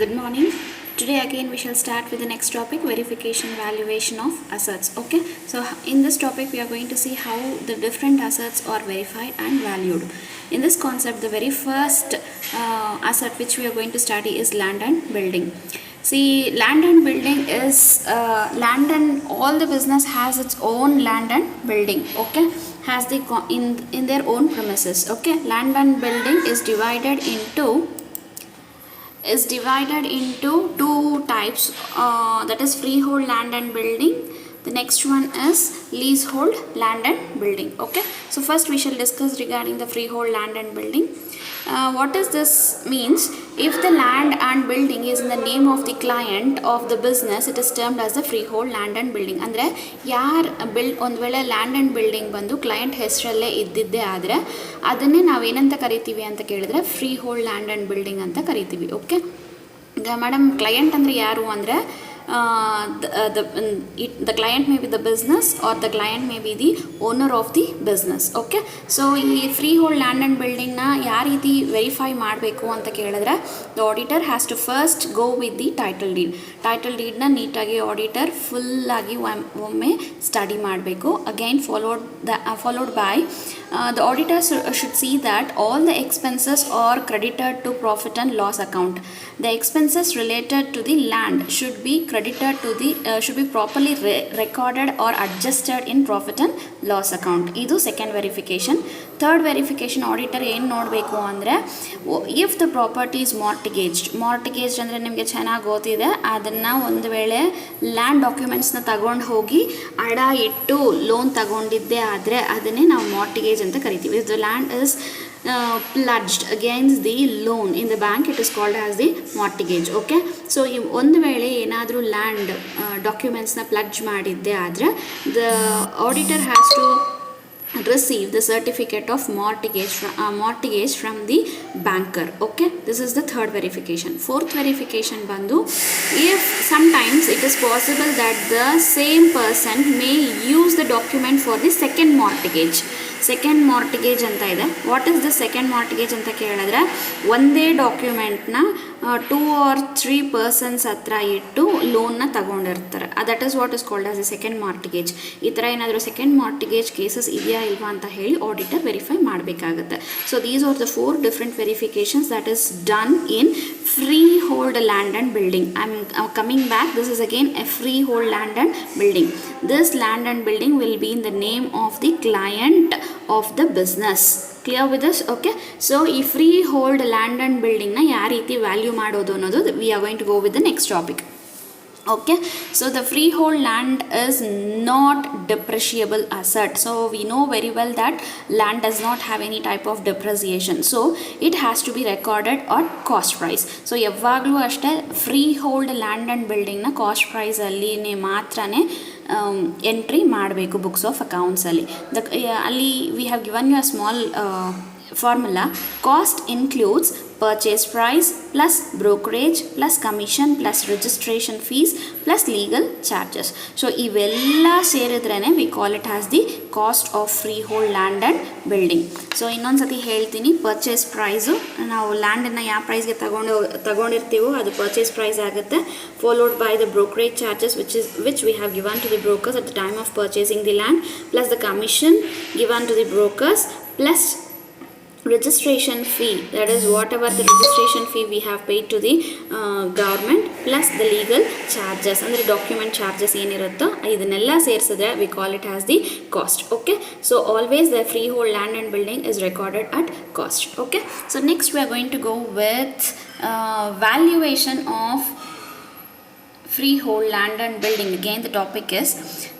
Good morning. Today again we shall start with the next topic, verification valuation of assets. Okay, so in this topic we are going to see how the different assets are verified and valued. In this concept, the very first asset which we are going to study is land and building. See, land and building is land, and all the business has its own land and building. Okay, has the in their own premises. Okay, land and building is divided into two types, that is freehold land and building. The next one is leasehold land and building. Okay, so first we shall discuss regarding the freehold land and building. What does this means? If the land and building is in the name of the client of the business, it is termed as the freehold land and building. ಅಂದರೆ ಒಂದು ವೇಳೆ land and building ಬಂದು client ಹೆಸರಲ್ಲೇ ಇದ್ದಿದ್ದೇ ಆದರೆ ಅದನ್ನೇ ನಾವೇನಂತ ಕರಿತೀವಿ ಅಂತ ಕೇಳಿದ್ರೆ free hold land and building ಅಂತ ಕರಿತೀವಿ. ಓಕೆ, ಈಗ ಮೇಡಮ್ ಕ್ಲೈಂಟ್ ಅಂದರೆ ಯಾರು ಅಂದರೆ the client may be the business, or the client may be the owner of the business. Okay, so ಈ ಫ್ರೀ ಹೋಲ್ಡ್ ಲ್ಯಾಂಡ್ ಆ್ಯಂಡ್ ಬಿಲ್ಡಿಂಗ್ನ ಯಾವ ರೀತಿ ವೆರಿಫೈ ಮಾಡಬೇಕು ಅಂತ ಕೇಳಿದ್ರೆ, the auditor has to first go with the title ಡೀಡ್ನ ನೀಟಾಗಿ auditor ಫುಲ್ಲಾಗಿ ಒಮ್ಮೆ ಸ್ಟಡಿ ಮಾಡಬೇಕು. Again followed by the auditor should see that all the expenses are credited to profit and loss account. The expenses related to the land should be credited to the should be properly recorded or adjusted in profit and loss account. ಇದು second verification. Third verification, auditor ಏನು ನೋಡಬೇಕು ಅಂದರೆ, if the property is ಮಾರ್ಟಿಗೇಜ್ಡ್ ಅಂದರೆ ನಿಮಗೆ ಚೆನ್ನಾಗಿ ಗೊತ್ತಿದೆ, ಅದನ್ನು ಒಂದು ವೇಳೆ ಲ್ಯಾಂಡ್ ಡಾಕ್ಯುಮೆಂಟ್ಸ್ನ ತಗೊಂಡು ಹೋಗಿ ಅಡ ಇಟ್ಟು ಲೋನ್ ತಗೊಂಡಿದ್ದೆ ಆದರೆ ಅದನ್ನೇ ನಾವು ಮಾರ್ಟಿಗೇಜ್ ಅಂತ ಕರಿತೀವಿ. If the land is pledged against the loan in the bank, it is called as the mortgage. Okay, so ಒಂದು ವೇಳೆ ಏನಾದರೂ ಲ್ಯಾಂಡ್ ಡಾಕ್ಯುಮೆಂಟ್ಸ್ನ ಪ್ಲಡ್ಜ್ ಮಾಡಿದ್ದೆ ಆದರೆ the auditor has to receive the certificate of mortgage from the banker. Okay, this is the third verification. Fourth verification bandu, if sometimes it is possible that the same person may use the document for the second mortgage ಅಂತ ಇದೆ. What is the second mortgage ಅಂತ ಕೇಳಿದ್ರೆ, ಒಂದೇ ಡಾಕ್ಯುಮೆಂಟ್ನ 2 or 3 persons ಹತ್ರ ಇಟ್ಟು ಲೋನ್ನ ತಗೊಂಡಿರ್ತಾರೆ. That is what is called as the second mortgage. ಈ ಥರ ಏನಾದರೂ ಸೆಕೆಂಡ್ ಮಾರ್ಟಿಗೇಜ್ ಕೇಸಸ್ ಇದೆಯಾ ಇಲ್ವಾ ಅಂತ ಹೇಳಿ ಆಡಿಟರ್ ವೆರಿಫೈ ಮಾಡಬೇಕಾಗುತ್ತೆ. So these are the 4 different verifications that is done in freehold land and building. I'm coming back. This is again a freehold land and building. This land and building will be in the name of the client of the business. Clear with this? Okay, so ಈ freehold land and building ನ ಯಾವ ರೀತಿ value ಮಾಡೋದು ಅನ್ನೋದು we are going to go with the next topic. Okay, so the freehold land is not depreciable asset. So we know very well that land does not have any type of depreciation, so it has to be recorded at cost price. So ಯಾವಾಗಲೂ ಅಷ್ಟೇ freehold land and building ನ cost price ಅಲ್ಲಿ ಮಾತ್ರನೇ entry ಮಾಡಬೇಕು books of ಅಕೌಂಟ್ಸಲ್ಲಿ. ಅಲ್ಲಿ we have given you a small formula. Cost includes purchase price plus brokerage plus commission plus registration fees plus legal charges. So ಇವೆಲ್ಲ ಸೇರಿದ್ರೇ we call it as the cost of freehold land and building. So ಇನ್ನೊಂದ್ಸತಿ ಹೇಳ್ತೀನಿ, purchase price ನಾವು ಲ್ಯಾಂಡನ್ನು ಯಾವ ಪ್ರೈಸ್ಗೆ ತಗೊಂಡಿರ್ತೀವೋ ಅದು purchase price ಆಗುತ್ತೆ. Followed by the brokerage charges which we have given to the brokers at the time of purchasing the land, plus the commission given to the brokers, plus registration fee, that is whatever the registration fee we have paid to the government, plus the legal charges ಅಂದರೆ document charges ಏನಿರುತ್ತೋ ಇದನ್ನೆಲ್ಲ ಸೇರಿಸಿದ್ರೆ we call it as the cost. Okay, so always the freehold land and building is recorded at cost. Okay, so next we are going to go with valuation of freehold land and building. Again the topic is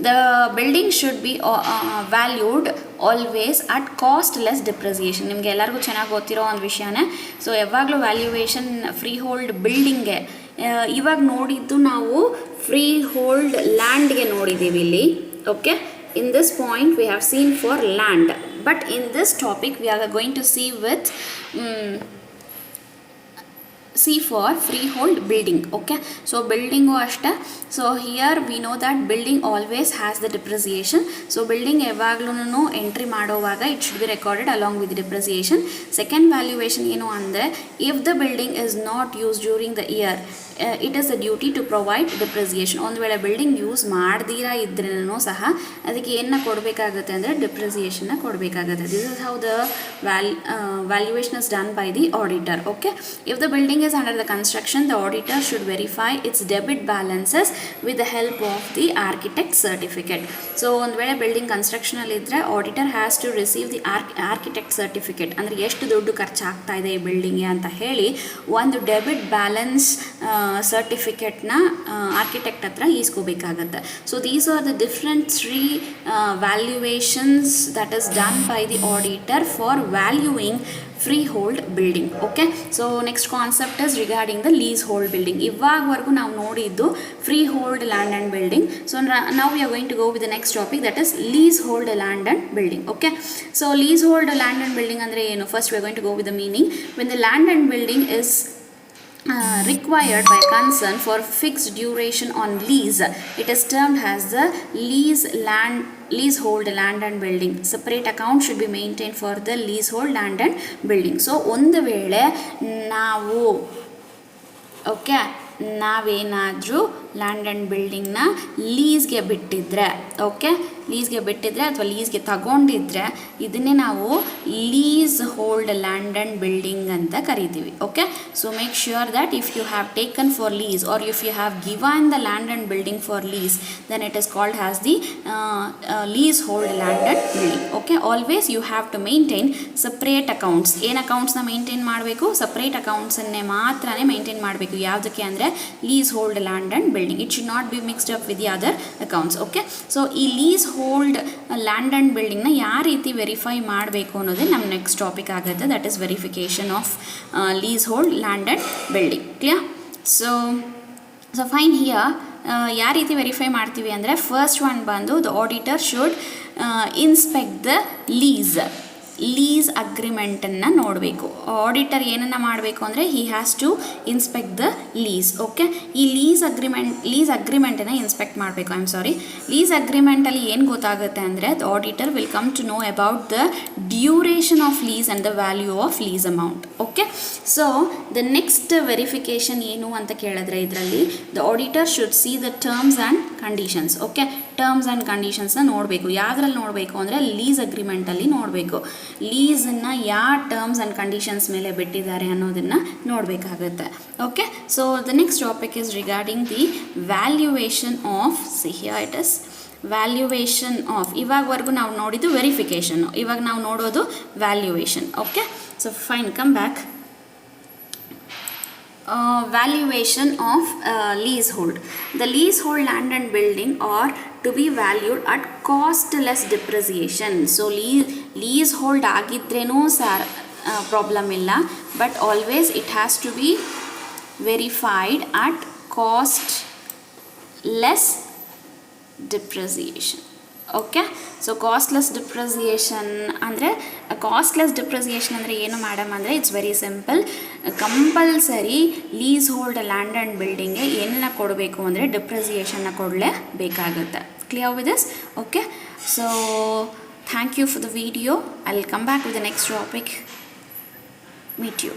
the building should be valued always at cost less depreciation. ನಿಮಗೆ ಎಲ್ಲರಿಗೂ ಚೆನ್ನಾಗಿ ಗೊತ್ತಿರೋ ಒಂದು ವಿಷಯನೇ. So ಯಾವಾಗಲೂ valuation free hold ಬಿಲ್ಡಿಂಗ್ಗೆ, ಇವಾಗ ನೋಡಿದ್ದು ನಾವು ಫ್ರೀ ಹೋಲ್ಡ್ ಲ್ಯಾಂಡ್ಗೆ ನೋಡಿದ್ದೀವಿ ಇಲ್ಲಿ. Okay, in this point we have seen for land, but in this topic we are going to see with C for freehold building. Okay, so building ಅಷ್ಟೇ. So here we know that building always has the depreciation. So building ಯಾವಾಗ್ಲೂ entry ಮಾಡೋವಾಗ it should be recorded along with the depreciation. Second valuation ಏನು ಅಂದರೆ if the building is not used during the year, it is a duty to provide depreciation. ಒಂದು ವೇಳೆ building use ಮಾಡ್ದಿರಾ ಇದ್ರೂ ಸಹ ಅದಕ್ಕೆ ಏನು ಕೊಡಬೇಕಾಗುತ್ತೆ ಅಂದರೆ ಡಿಪ್ರಿಸಿಯೇಷನ್ನ ಕೊಡಬೇಕಾಗುತ್ತೆ. This is how the valuation is done by the auditor. Okay, if the building is under the construction, the auditor should verify its debit balances with the help of the architect certificate. So ಒಂದು ವೇಳೆ building ಕನ್ಸ್ಟ್ರಕ್ಷನಲ್ಲಿ ಇದ್ದರೆ auditor has to receive the architect certificate, ಅಂದರೆ ಎಷ್ಟು ದುಡ್ಡು ಖರ್ಚಾಗ್ತಾ ಇದೆ ಈ ಬಿಲ್ಡಿಂಗ್ಗೆ ಅಂತ ಹೇಳಿ ಒಂದು ಡೆಬಿಟ್ ಬ್ಯಾಲೆನ್ಸ್ ಸರ್ಟಿಫಿಕೇಟ್ನ ಆರ್ಕಿಟೆಕ್ಟ್ ಹತ್ರ ಈಸ್ಕೋಬೇಕಾಗತ್ತೆ. So these are the different 3 valuations that is done by the auditor for valuing freehold building. Okay, so next concept is regarding the leasehold building. ಇವಾಗವರೆಗೂ ನಾವು ನೋಡಿದ್ದು freehold land and building. So now we are going to go with the next topic, that is leasehold land and building. Okay, so leasehold land and building ಅಂದರೆ ಏನು? First we are going to go with the meaning. When the land and building is required by concern for fixed duration on lease, it is termed as the leasehold land and building. Separate account should be maintained for the leasehold land and building. So ಒಂದು ವೇಳೆ ನಾವೇನಾದರೂ land and ಬಿಲ್ಡಿಂಗ್ನ ಲೀಸ್ಗೆ ಬಿಟ್ಟಿದ್ರೆ, ಅಥವಾ ಲೀಸ್ಗೆ ತಗೊಂಡಿದ್ರೆ ಇದನ್ನೇ ನಾವು lease hold land and building ಅಂತ ಕರಿತೀವಿ. Okay, so make sure that if you have taken for lease or if you have given the land and building for lease, then it is called has the lease hold land and building. Okay, always you have to maintain separate accounts. ಏನು ಅಕೌಂಟ್ಸ್ನ maintain ಮಾಡಬೇಕು? Separate ಅಕೌಂಟ್ಸನ್ನೇ ಮಾತ್ರನೇ maintain ಮಾಡಬೇಕು. ಯಾವುದಕ್ಕೆ ಅಂದರೆ lease hold land and building. It should not be mixed up with the other accounts. Okay, so ಈ lease hold land and ಬಿಲ್ಡಿಂಗ್ನ ಯಾವ ರೀತಿ ವೆರಿಫೈ ಮಾಡಬೇಕು ಅನ್ನೋದೇ ನಮ್ಮ ನೆಕ್ಸ್ಟ್ ಟಾಪಿಕ್ ಆಗುತ್ತೆ. That is verification of lease hold land and building. Clear? So fine here ಯಾವ ರೀತಿ ವೆರಿಫೈ ಮಾಡ್ತೀವಿ ಅಂದರೆ ಫಸ್ಟ್ ಒನ್ ಬಂದು the auditor should inspect the lease ಅಗ್ರಿಮೆಂಟನ್ನು ನೋಡಬೇಕು. ಆಡಿಟರ್ ಏನನ್ನು ಮಾಡಬೇಕು ಅಂದರೆ he has to inspect the lease. Okay, ಈ ಲೀಸ್ ಅಗ್ರಿಮೆಂಟನ್ನು ಇನ್ಸ್ಪೆಕ್ಟ್ ಮಾಡಬೇಕು. ಲೀಸ್ ಅಗ್ರಿಮೆಂಟಲ್ಲಿ ಏನು ಗೊತ್ತಾಗುತ್ತೆ ಅಂದರೆ the auditor will come to know about the duration of lease and the value of lease amount. Okay, so the next verification ಏನು ಅಂತ ಕೇಳಿದ್ರೆ ಇದರಲ್ಲಿ the auditor should see the terms and conditions. Okay, terms and ಕಂಡೀಷನ್ಸ್ನ ನೋಡಬೇಕು. ಯಾವುದ್ರಲ್ಲಿ ನೋಡಬೇಕು ಅಂದರೆ lease ಅಗ್ರಿಮೆಂಟಲ್ಲಿ ನೋಡಬೇಕು. ಲೀಸನ್ನು ಯಾವ ಟರ್ಮ್ಸ್ ಆ್ಯಂಡ್ ಕಂಡೀಷನ್ಸ್ ಮೇಲೆ ಬಿಟ್ಟಿದ್ದಾರೆ ಅನ್ನೋದನ್ನು ನೋಡಬೇಕಾಗುತ್ತೆ. Okay, so the next topic is regarding the valuation of valuation of ಇವಾಗವರೆಗೂ ನಾವು ನೋಡಿದ್ದು ವೆರಿಫಿಕೇಷನ್ನು, ಇವಾಗ ನಾವು ನೋಡೋದು valuation. Okay, so fine, come back. Valuation of leasehold. The leasehold land and building are to be valued at costless depreciation. So leasehold ಆಗಿದ್ರೇನೂ problem ಇಲ್ಲ, but always it has to be verified at costless depreciation. Okay, so costless depreciation ಅಂದರೆ ಏನು madam ಅಂದರೆ it's very simple. Compulsory lease hold land and ಬಿಲ್ಡಿಂಗ್ಗೆ ಏನನ್ನ ಕೊಡಬೇಕು ಅಂದರೆ ಡಿಪ್ರಿಸಿಯೇಷನ್ನ ಕೊಡಲೇಬೇಕಾಗುತ್ತೆ. Clear with this? Okay, so thank you for the video. I will come back with the next topic. Meet you.